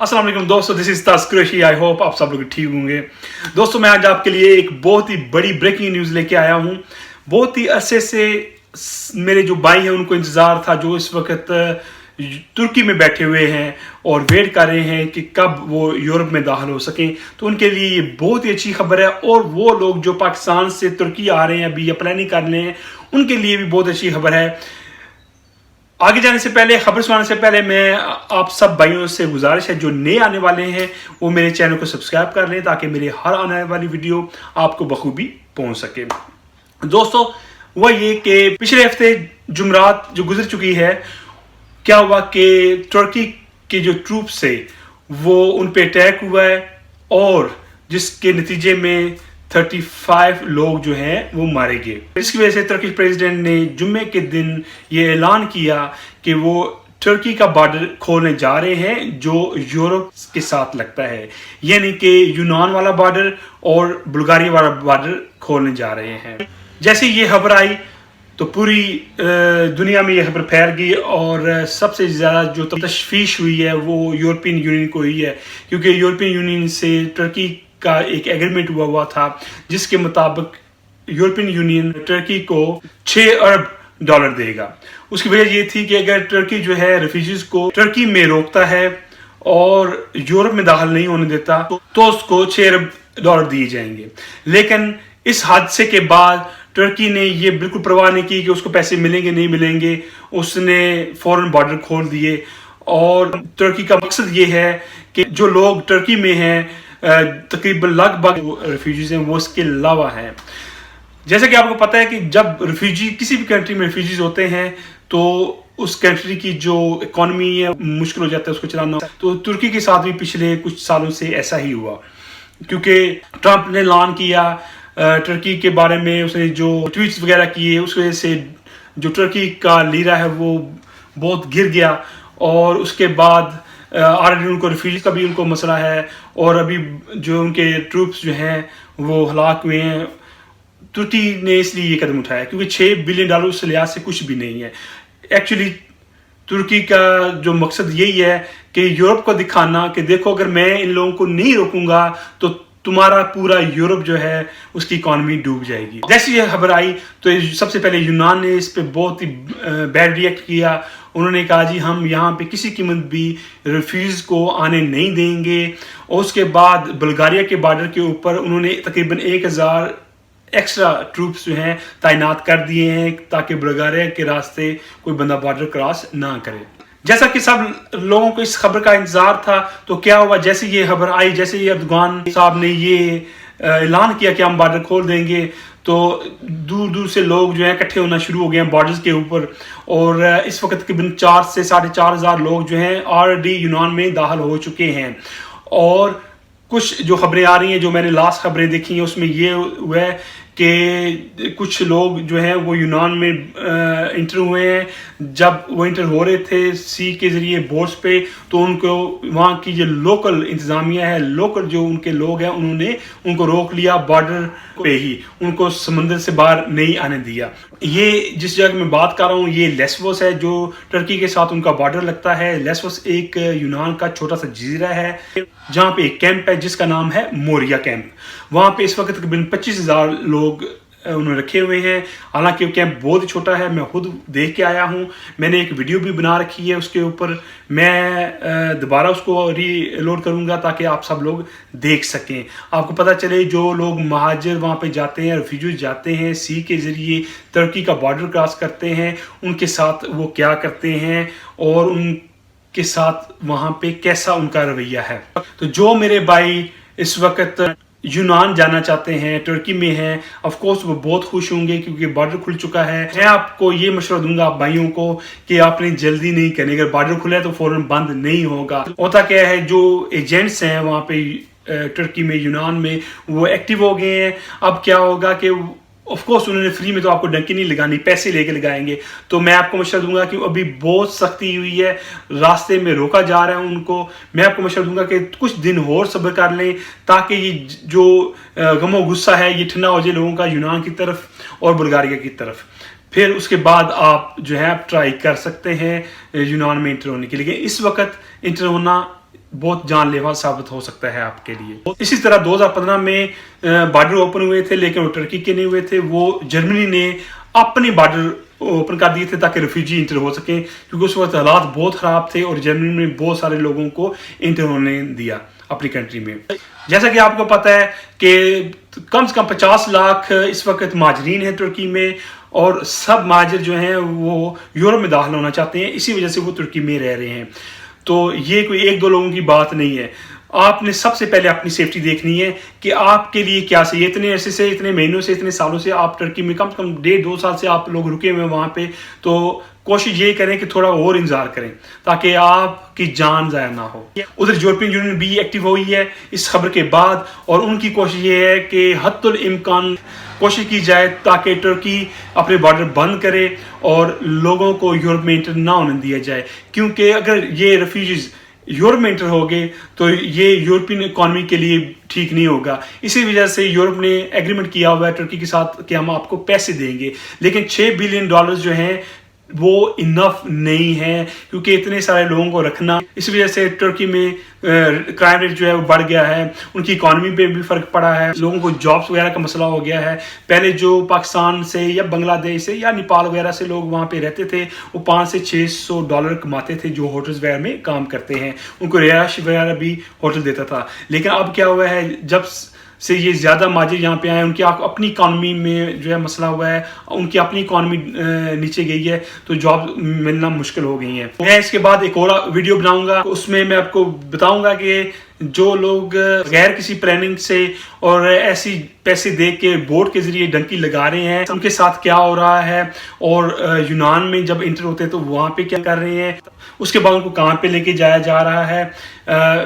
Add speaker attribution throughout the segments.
Speaker 1: अस्सलाम वालेकुम दोस्तों, this is Taj Qureshi. I hope आप सब लोग ठीक होंगे। दोस्तों, मैं आज आपके लिए एक बहुत ही बड़ी ब्रेकिंग न्यूज़ लेके आया हूँ। बहुत ही अरसे से मेरे जो भाई हैं उनको इंतज़ार था, जो इस वक्त तुर्की में बैठे हुए हैं और वेट कर रहे हैं कि कब वो यूरोप में दाखिल हो सकें। तो उनके लिए ये बहुत ही अच्छी खबर है, और वो लोग जो पाकिस्तान से तुर्की आ रहे हैं, अभी अप्लाई नहीं कर रहे हैं, उनके लिए भी बहुत अच्छी खबर है। आगे जाने से पहले, खबर सुनाने से पहले, मैं आप सब भाइयों से गुजारिश है जो नए आने वाले हैं वो मेरे चैनल को सब्सक्राइब कर लें, ताकि मेरी हर आने वाली वीडियो आपको बखूबी पहुंच सके। दोस्तों, वह ये कि पिछले हफ्ते जुमरात जो गुजर चुकी है, क्या हुआ कि तुर्की के जो ट्रूप्स थे वो उन पे अटैक हुआ है, और जिसके नतीजे में 35 लोग जो हैं वो मारे गए। इसकी वजह से तुर्की प्रेसिडेंट ने जुम्मे के दिन ये ऐलान किया कि वो तुर्की का बॉर्डर खोलने जा रहे हैं जो यूरोप के साथ लगता है, यानी कि यूनान वाला बॉर्डर और बुल्गारिया वाला बॉर्डर खोलने जा रहे हैं। जैसे ये खबर आई तो पूरी दुनिया में ये खबर फैल गई, और सबसे ज़्यादा जो तशवीश हुई है वो यूरोपियन यूनियन को हुई है, क्योंकि यूरोपियन यूनियन से तुर्की का एक एग्रीमेंट हुआ था, जिसके मुताबिक यूरोपियन यूनियन तुर्की को $6 अरब देगा। उसकी वजह ये थी कि अगर तुर्की जो है रेफ्यूजीज को तुर्की में रोकता है और यूरोप में दाखिल नहीं होने देता तो उसको $6 अरब दिए जाएंगे। लेकिन इस हादसे के बाद तुर्की ने ये बिल्कुल परवाह नहीं की कि उसको पैसे मिलेंगे नहीं मिलेंगे, उसने फौरन बॉर्डर खोल दिए। और तुर्की का मकसद ये है कि जो लोग तुर्की में हैं, तकरीबन लगभग रेफ्यूजीज हैं, वो इसके अलावा हैं। जैसे कि आपको पता है कि जब रेफ्यूजी किसी भी कंट्री में रेफ्यूजीज होते हैं तो उस कंट्री की जो इकोनॉमी है मुश्किल हो जाता है उसको चलाना। तो तुर्की के साथ भी पिछले कुछ सालों से ऐसा ही हुआ, क्योंकि ट्रंप ने ऐलान किया तुर्की के बारे में, उसने जो ट्वीट्स वगैरह किए, उस वजह से जो तुर्की का लीडर है वो बहुत गिर गया। और उसके बाद ऑलरेडी उनको रेफ्यूजी का भी उनको मसला है, और अभी जो उनके ट्रूप्स जो हैं वो हलाक हुए हैं। तुर्की ने इसलिए ये कदम उठाया क्योंकि $6 बिलियन उस लिहाज से कुछ भी नहीं है। एक्चुअली तुर्की का जो मकसद यही है कि यूरोप को दिखाना कि देखो, अगर मैं इन लोगों को नहीं रोकूंगा तो तुम्हारा पूरा यूरोप जो है उसकी इकॉनमी डूब जाएगी। जैसे ये खबर आई तो सबसे पहले यूनान ने इस पे बहुत ही बैड रिएक्ट किया। उन्होंने कहा जी हम यहाँ पे किसी कीमत भी रेफ्यूज को आने नहीं देंगे। और उसके बाद बुल्गारिया के बॉर्डर के ऊपर उन्होंने तकरीबन 1000 एक्स्ट्रा ट्रूप्स जो हैं तैनात कर दिए हैं, ताकि बुल्गारिया के रास्ते कोई बंदा बॉर्डर क्रॉस ना करे। जैसा कि सब लोगों को इस खबर का इंतजार था, तो क्या हुआ, जैसे ये खबर आई, जैसे ही अर्दोगान साहब ने ये ऐलान किया कि हम बॉर्डर खोल देंगे, तो दूर दूर से लोग जो है इकट्ठे होना शुरू हो गए हैं बॉर्डर्स के ऊपर। और इस वक्त तकरीबन 4 से 4,500 लोग जो हैं ऑलरेडी यूनान में दाखिल हो चुके हैं। और कुछ जो खबरें आ रही हैं, जो मैंने लास्ट खबरें देखी हैं, उसमें ये हुआ है कि कुछ लोग जो हैं वो यूनान में इंटर हुए हैं। जब वो इंटर हो रहे थे सी के ज़रिए बोट्स पे, तो उनको वहाँ की जो लोकल इंतज़ामिया है, लोकल जो उनके लोग हैं, उन्होंने उनको रोक लिया बॉर्डर पे ही, उनको समंदर से बाहर नहीं आने दिया। ये जिस जगह मैं बात कर रहा हूँ ये लेस्बोस है, जो तुर्की के साथ उनका बॉर्डर लगता है। लेस्बोस एक यूनान का छोटा सा जजीरा है जहाँ पे एक कैंप है जिसका नाम है मोरिया कैंप। वहाँ पे इस वक्त तकरीबन 25,000 लोग उन्होंने रखे हुए हैं। हालांकि वो कैंप बहुत ही छोटा है, मैं खुद देख के आया हूँ, मैंने एक वीडियो भी बना रखी है उसके ऊपर। मैं दोबारा उसको रीलोड करूँगा ताकि आप सब लोग देख सकें, आपको पता चले जो लोग महाजिर वहाँ पे जाते हैं, रेफ्यूजी जाते हैं, सी के ज़रिए तुर्की का बॉर्डर क्रॉस करते हैं, उनके साथ वो क्या करते हैं और उनके साथ वहाँ पे कैसा उनका रवैया है। तो जो मेरे भाई इस वक्त यूनान जाना चाहते हैं, तुर्की में हैं, ऑफ कोर्स वो बहुत खुश होंगे क्योंकि बॉर्डर खुल चुका है। मैं आपको ये मशवरा दूंगा आप भाइयों को कि आपने जल्दी नहीं करनी, अगर बॉर्डर खुला है तो फौरन बंद नहीं होगा। होता क्या है, जो एजेंट्स हैं वहाँ पे तुर्की में, यूनान में, वो एक्टिव हो गए हैं। अब क्या होगा कि ऑफ कोर्स उन्होंने फ्री में तो आपको डंकी नहीं लगानी, पैसे लेके लगाएंगे। तो मैं आपको मशवरा दूंगा कि अभी बहुत सख्ती हुई है, रास्ते में रोका जा रहा है उनको। मैं आपको मशवरा दूंगा कि कुछ दिन और सब्र कर लें, ताकि ये जो गमो गुस्सा है ये ठंडा हो जाए लोगों का यूनान की तरफ और बुल्गारिया की तरफ। फिर उसके बाद आप जो है आप ट्राई कर सकते हैं यूनान में इंटर होने के लिए। इस वक्त इंटर होना बहुत जानलेवा साबित हो सकता है आपके लिए। इसी तरह 2015 में बॉर्डर ओपन हुए थे, लेकिन वो टर्की के नहीं हुए थे, वो जर्मनी ने अपनी बॉर्डर ओपन कर दिए थे ताकि रेफ्यूजी इंटर हो सके, क्योंकि उस वक्त हालात बहुत ख़राब थे और जर्मनी ने बहुत सारे लोगों को इंटर होने दिया अपनी कंट्री में। जैसा कि आपको पता है कि कम से कम 50 लाख इस वक्त महाजरीन हैं तुर्की में, और सब महाजर जो हैं वो यूरोप में दाखिल होना चाहते हैं, इसी वजह से वो तुर्की में रह रहे हैं। तो ये कोई एक दो लोगों की बात नहीं है। आपने सबसे पहले अपनी सेफ्टी देखनी है कि आपके लिए क्या सही है। इतने अरसे से, इतने महीनों से, इतने सालों से आप टर्की में कम से कम 1.5-2 साल से आप लोग रुके हुए हैं वहाँ पे, तो कोशिश ये करें कि थोड़ा और इंतजार करें ताकि आपकी जान ज़ाया ना हो। उधर यूरोपियन यूनियन भी एक्टिव हुई है इस खबर के बाद, और उनकी कोशिश ये है कि हद्दुल इम्कान कोशिश की जाए ताकि तुर्की अपने बॉर्डर बंद करे और लोगों को यूरोप में इंटर ना होने दिया जाए, क्योंकि अगर ये रेफ्यूजीज यूरोप में इंटर हो गए तो ये यूरोपियन इकॉनमी के लिए ठीक नहीं होगा। इसी वजह से यूरोप ने एग्रीमेंट किया हुआ है तुर्की के साथ कि हम आपको पैसे देंगे, लेकिन $6 बिलियन जो हैं वो इनफ नहीं है, क्योंकि इतने सारे लोगों को रखना। इस वजह से तुर्की में क्राइम रेट जो है वो बढ़ गया है, उनकी इकॉनमी पे भी फर्क पड़ा है, लोगों को जॉब्स वगैरह का मसला हो गया है। पहले जो पाकिस्तान से या बांग्लादेश से या नेपाल वगैरह से लोग वहाँ पे रहते थे, वो $500 से $600 कमाते थे जो होटल्स वगैरह में काम करते हैं, उनको रिहायश वगैरह भी होटल देता था। लेकिन अब क्या हुआ है, जब से ये ज़्यादा माजिर यहाँ पे आए, उनकी अपनी इकॉनमी में जो है मसला हुआ है, उनकी अपनी इकॉनमी नीचे गई है, तो जॉब मिलना मुश्किल हो गई है। मैं इसके बाद एक और वीडियो बनाऊंगा, उसमें मैं आपको बताऊंगा कि जो लोग गैर किसी प्लानिंग से और ऐसी पैसे दे के बोट के जरिए डंकी लगा रहे हैं, उनके साथ क्या हो रहा है, और यूनान में जब इंटर होते हैं तो वहाँ पे क्या कर रहे हैं, उसके बाद उनको कहाँ पे लेके जाया जा रहा है।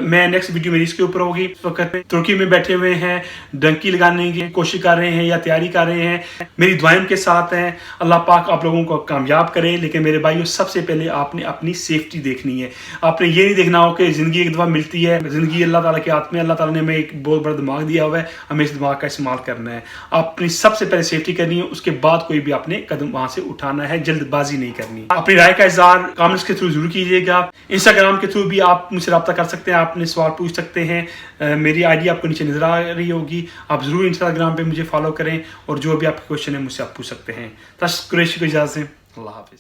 Speaker 1: मैं नेक्स्ट वीडियो मेरी इसके ऊपर होगी। इस वक्त तुर्की में बैठे हुए हैं, डंकी लगाने की कोशिश कर रहे हैं या तैयारी कर रहे हैं। मेरी दुआएं उनके साथ हैं, अल्लाह पाक आप लोगों को कामयाब करे। लेकिन मेरे भाइयों, सबसे पहले आपने अपनी सेफ्टी देखनी है। आपने ये नहीं देखना हो कि ज़िंदगी एक दफ़ा मिलती है, ज़िंदगी अल्लाह ताला के हाथ में, अल्लाह ताला ने हमें एक बहुत बड़ा दिमाग दिया हुआ है, हमें इस दिमाग का इस्तेमाल करना है। अपनी सबसे पहले सेफ्टी करनी है, उसके बाद कोई भी आपने कदम वहाँ से उठाना है, जल्दबाजी नहीं करनी। अपनी राय का इज़हार कमेंट्स के थ्रू जरूर कीजिएगा। इंस्टाग्राम के थ्रू भी आप मुझसे रब्ता कर सकते हैं, आपने सवाल पूछ सकते हैं। मेरी आईडी आपको नीचे नजर आ रही होगी, आप जरूर इंस्टाग्राम पे मुझे फॉलो करें और जो भी आपके क्वेश्चन है मुझसे आप पूछ सकते हैं। तश कुरैशी को इजाज़त दें। अल्लाह हाफिज़।